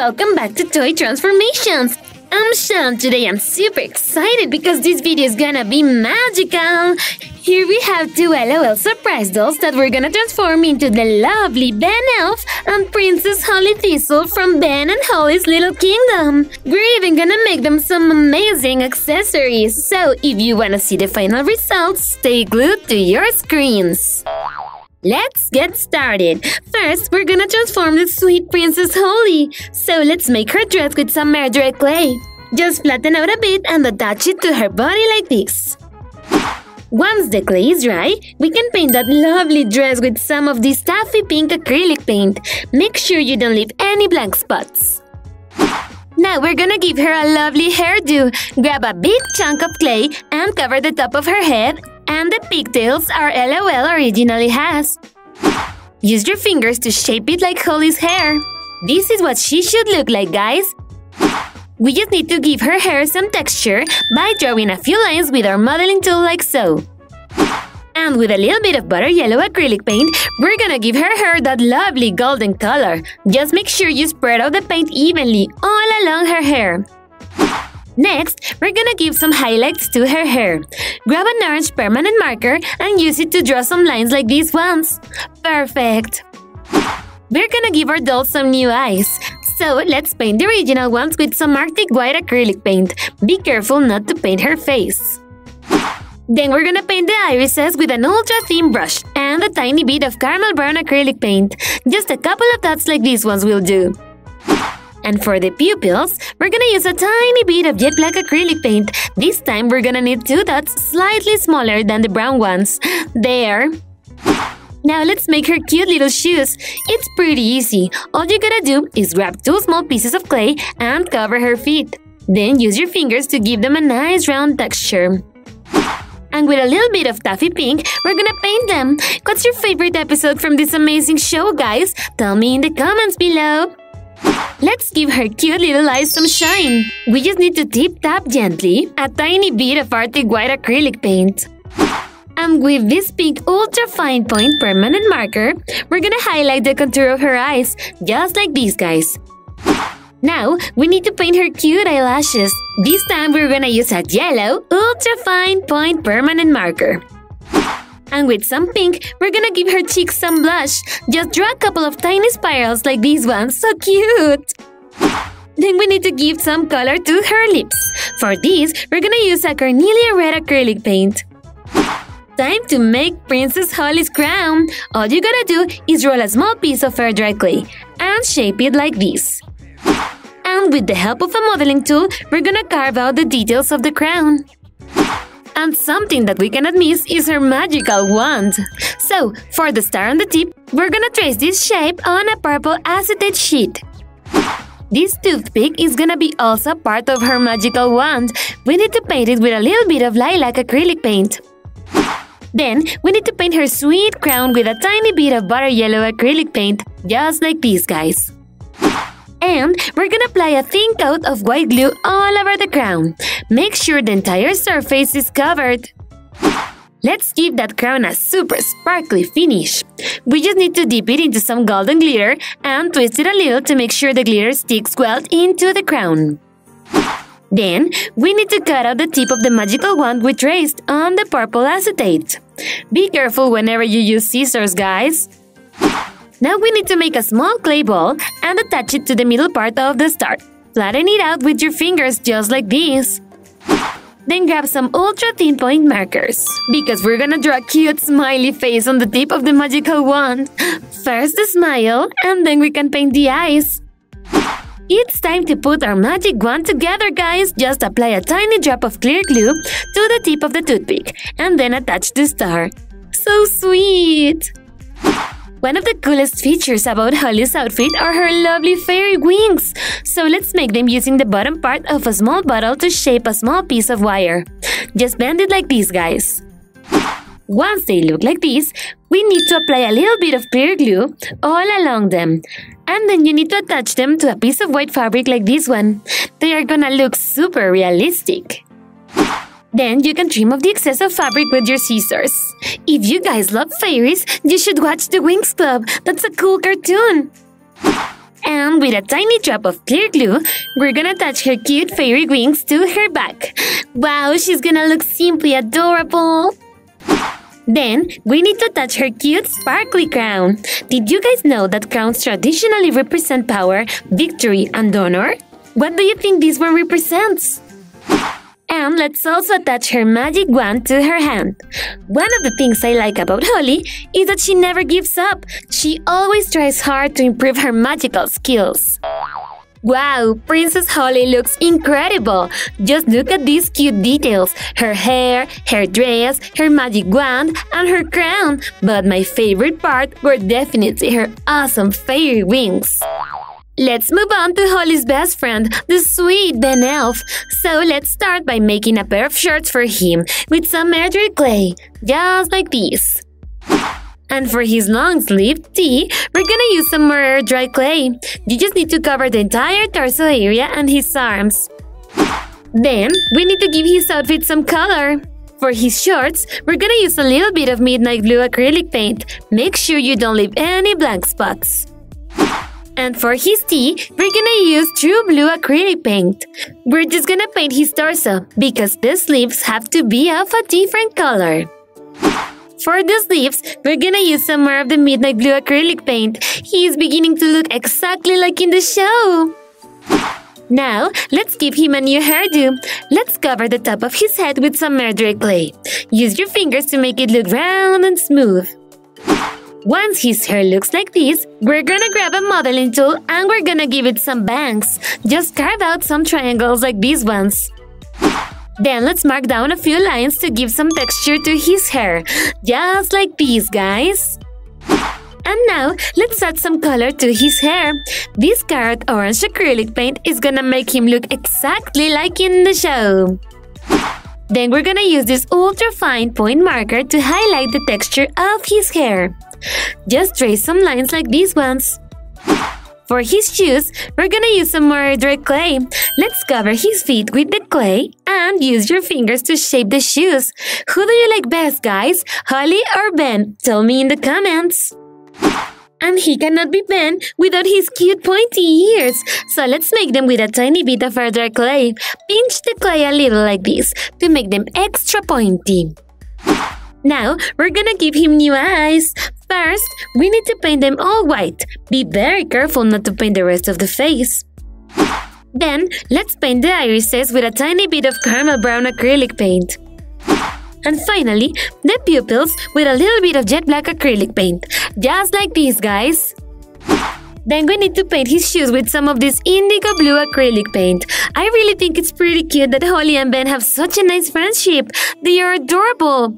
welcome back to Toy Transformations! I'm Shan. Today I'm super excited because this video is gonna be magical! Here we have two LOL surprise dolls that we're gonna transform into the lovely Ben Elf and Princess Holly Thistle from Ben and Holly's Little Kingdom. We're even gonna make them some amazing accessories, so if you wanna see the final results, stay glued to your screens! Let's get started! First, we're gonna transform the sweet Princess Holly. So let's make her dress with some air dry clay. Just flatten out a bit and attach it to her body like this. Once the clay is dry, we can paint that lovely dress with some of this taffy pink acrylic paint. Make sure you don't leave any blank spots. Now we're gonna give her a lovely hairdo. Grab a big chunk of clay and cover the top of her head and the pigtails our LOL originally has. Use your fingers to shape it like Holly's hair. This is what she should look like, guys. We just need to give her hair some texture by drawing a few lines with our modeling tool like so. And with a little bit of butter yellow acrylic paint, we're gonna give her hair that lovely golden color. Just make sure you spread out the paint evenly all along her hair. Next, we're gonna give some highlights to her hair. Grab an orange permanent marker and use it to draw some lines like these ones. Perfect! We're gonna give our doll some new eyes. So let's paint the original ones with some Arctic white acrylic paint. Be careful not to paint her face. Then we're gonna paint the irises with an ultra-thin brush and a tiny bit of caramel brown acrylic paint. Just a couple of dots like these ones will do. And for the pupils, we're gonna use a tiny bit of jet black acrylic paint. This time we're gonna need two dots slightly smaller than the brown ones. There! Now let's make her cute little shoes. It's pretty easy. All you gotta do is grab two small pieces of clay and cover her feet. Then use your fingers to give them a nice round texture. And with a little bit of taffy pink, we're gonna paint them. What's your favorite episode from this amazing show, guys? Tell me in the comments below. Let's give her cute little eyes some shine. We just need to tip-tap gently a tiny bit of Arctic white acrylic paint. And with this pink ultra-fine point permanent marker, we're gonna highlight the contour of her eyes, just like these guys. Now, we need to paint her cute eyelashes. This time, we're gonna use a yellow ultra-fine point permanent marker. And with some pink, we're gonna give her cheeks some blush. Just draw a couple of tiny spirals like these ones. So cute! Then we need to give some color to her lips. For this, we're gonna use a carnelian red acrylic paint. Time to make Princess Holly's crown. All you gotta do is roll a small piece of air dry clay and shape it like this. And with the help of a modeling tool, we're gonna carve out the details of the crown. And something that we cannot miss is her magical wand. So, for the star on the tip, we're gonna trace this shape on a purple acetate sheet. This toothpick is gonna be also part of her magical wand. We need to paint it with a little bit of lilac acrylic paint. Then, we need to paint her sweet crown with a tiny bit of butter yellow acrylic paint, just like these guys. And we're gonna apply a thin coat of white glue all over the crown. Make sure the entire surface is covered. Let's give that crown a super sparkly finish. We just need to dip it into some golden glitter and twist it a little to make sure the glitter sticks well into the crown. Then, we need to cut out the tip of the magical wand we traced on the purple acetate. Be careful whenever you use scissors, guys. Now we need to make a small clay ball and attach it to the middle part of the star. Flatten it out with your fingers just like this. Then grab some ultra-thin point markers, because we're gonna draw a cute smiley face on the tip of the magical wand. First the smile, and then we can paint the eyes. It's time to put our magic wand together, guys! Just apply a tiny drop of clear glue to the tip of the toothpick, and then attach the star. So sweet! One of the coolest features about Holly's outfit are her lovely fairy wings. So let's make them using the bottom part of a small bottle to shape a small piece of wire. Just bend it like this, guys. Once they look like this, we need to apply a little bit of clear glue all along them. And then you need to attach them to a piece of white fabric like this one. They are gonna look super realistic. Then you can trim off the excess of fabric with your scissors. If you guys love fairies, you should watch the Wings Club. That's a cool cartoon. And with a tiny drop of clear glue, we're gonna attach her cute fairy wings to her back. Wow, she's gonna look simply adorable! Then, we need to attach her cute sparkly crown. Did you guys know that crowns traditionally represent power, victory, and honor? What do you think this one represents? And let's also attach her magic wand to her hand. One of the things I like about Holly is that she never gives up. She always tries hard to improve her magical skills. Wow, Princess Holly looks incredible! Just look at these cute details. Her hair, her dress, her magic wand, and her crown. But my favorite part were definitely her awesome fairy wings. Let's move on to Holly's best friend, the sweet Ben Elf. So let's start by making a pair of shorts for him with some air dry clay, just like this. And for his long sleeve tee, we're gonna use some more air dry clay. You just need to cover the entire torso area and his arms. Then, we need to give his outfit some color. For his shorts, we're gonna use a little bit of midnight blue acrylic paint. Make sure you don't leave any blank spots. And for his tee, we're gonna use true blue acrylic paint. We're just gonna paint his torso, because the sleeves have to be of a different color. For the sleeves, we're gonna use some more of the midnight blue acrylic paint. He is beginning to look exactly like in the show. Now, let's give him a new hairdo. Let's cover the top of his head with some air dry clay. Use your fingers to make it look round and smooth. Once his hair looks like this, we're gonna grab a modeling tool and we're gonna give it some bangs. Just carve out some triangles like these ones. Then let's mark down a few lines to give some texture to his hair. Just like these, guys. And now, let's add some color to his hair. This carrot orange acrylic paint is gonna make him look exactly like in the show. Then we're gonna use this ultra fine point marker to highlight the texture of his hair. Just trace some lines like these ones. For his shoes, we're gonna use some more dry clay. Let's cover his feet with the clay and use your fingers to shape the shoes. Who do you like best, guys? Holly or Ben? Tell me in the comments. And he cannot be Ben without his cute pointy ears. So let's make them with a tiny bit of our dry clay. Pinch the clay a little like this to make them extra pointy. Now, we're gonna give him new eyes. First, we need to paint them all white. Be very careful not to paint the rest of the face. Then, let's paint the irises with a tiny bit of caramel brown acrylic paint. And finally, the pupils with a little bit of jet black acrylic paint. Just like this, guys. Then we need to paint his shoes with some of this indigo blue acrylic paint. I really think it's pretty cute that Holly and Ben have such a nice friendship. They are adorable.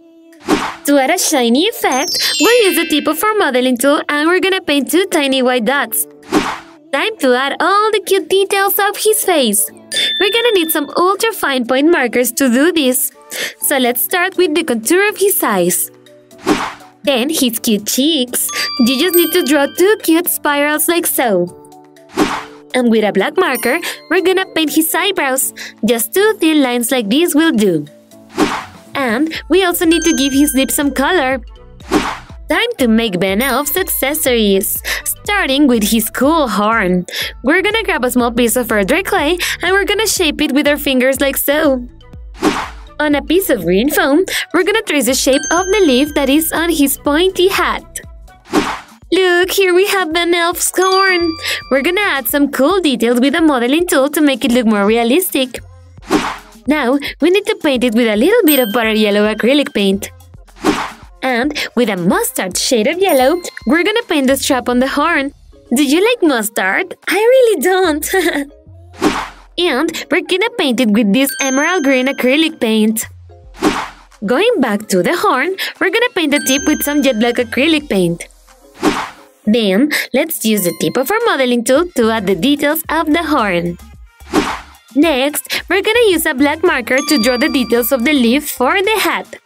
To add a shiny effect, we'll use the tip of our modeling tool and we're gonna paint two tiny white dots. Time to add all the cute details of his face. We're gonna need some ultra fine point markers to do this. So let's start with the contour of his eyes. Then his cute cheeks. You just need to draw two cute spirals like so. And with a black marker, we're gonna paint his eyebrows. Just two thin lines like this will do. And we also need to give his lips some color. Time to make Ben Elf's accessories. Starting with his cool horn. We're gonna grab a small piece of our dry clay and we're gonna shape it with our fingers like so. On a piece of green foam, we're gonna trace the shape of the leaf that is on his pointy hat. Look, here we have Ben Elf's horn. We're gonna add some cool details with a modeling tool to make it look more realistic. Now, we need to paint it with a little bit of butter yellow acrylic paint. And with a mustard shade of yellow, we're gonna paint the strap on the horn. Do you like mustard? I really don't. And we're gonna paint it with this emerald green acrylic paint. Going back to the horn, we're gonna paint the tip with some jet black acrylic paint. Then, let's use the tip of our modeling tool to add the details of the horn. Next, we're gonna use a black marker to draw the details of the leaf for the hat.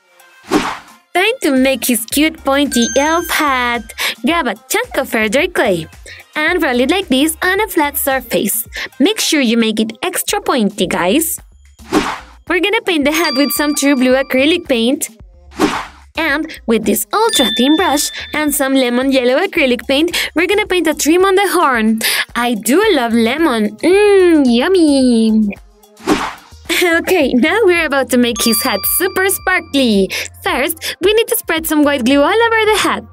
Time to make his cute pointy elf hat. Grab a chunk of air dry clay and roll it like this on a flat surface. Make sure you make it extra pointy, guys. We're gonna paint the hat with some true blue acrylic paint. And with this ultra thin brush and some lemon yellow acrylic paint, we're gonna paint a trim on the horn. I do love lemon. Yummy! Okay, now we're about to make his hat super sparkly. First, we need to spread some white glue all over the hat.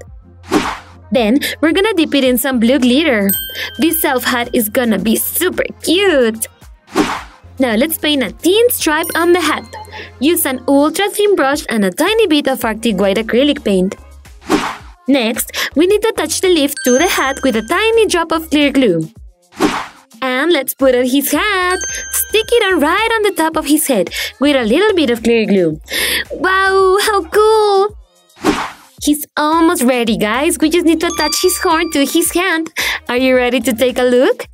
Then, we're gonna dip it in some blue glitter. This elf hat is gonna be super cute. Now let's paint a thin stripe on the hat. Use an ultra thin brush and a tiny bit of Arctic white acrylic paint. Next, we need to attach the leaf to the hat with a tiny drop of clear glue. And let's put on his hat. Stick it on right on the top of his head with a little bit of clear glue. Wow, how cool! He's almost ready, guys. We just need to attach his horn to his hand. Are you ready to take a look?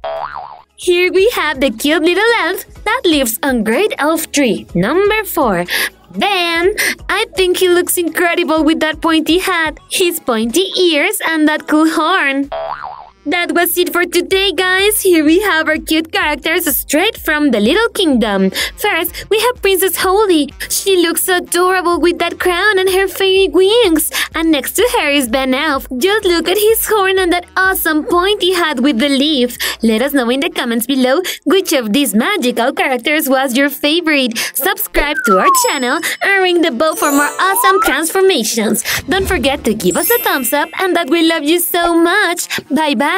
Here we have the cute little elf that lives on Great Elf Tree, number 4. Then, I think he looks incredible with that pointy hat, his pointy ears, and that cool horn. That was it for today, guys. Here we have our cute characters straight from the Little Kingdom. First, we have Princess Holly. She looks adorable with that crown and her fairy wings. And next to her is Ben Elf. Just look at his horn and that awesome pointy hat with the leaf. Let us know in the comments below which of these magical characters was your favorite. Subscribe to our channel and ring the bell for more awesome transformations. Don't forget to give us a thumbs up and that we love you so much. Bye-bye.